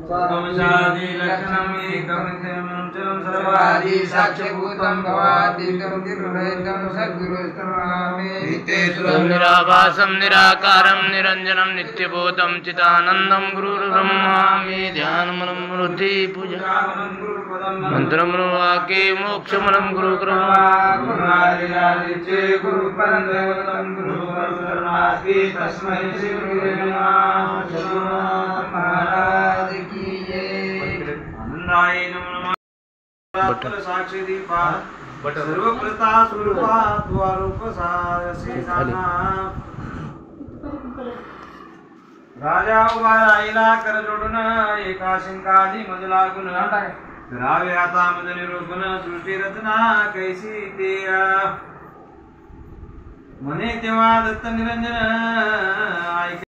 तमशादि लक्षणम् एकमित्यं सर्वादि साक्ष्यभूतं भवातीतं निर्भयं सद्गुरुस्तमामि नित्येश्वरं निराभासं निराकारं निरञ्जनं नित्यबोधं चिदानन्दं गुरुर्ब्रह्मामि ध्यानमनं वृद्धि पूजा मंत्रमनं वाक्ये मोक्षमनं गुरुकृपा गुरुरादिरादिचे गुरुपरमदेवतं गुरुपरमास्मि तस्मै श्री गुरुवे नमः महाराज की जय आनंदाय नमः साक्षी दीपा सर्वप्रता स्वरूपा द्वारूप सायसीना राजा उभा राहिला कर जोडून एका शिंकाली मज लागून करावे आता मज निरूपण सृष्टी रचना कैसी ते म्हणे तेव्हा दत्त निरंजन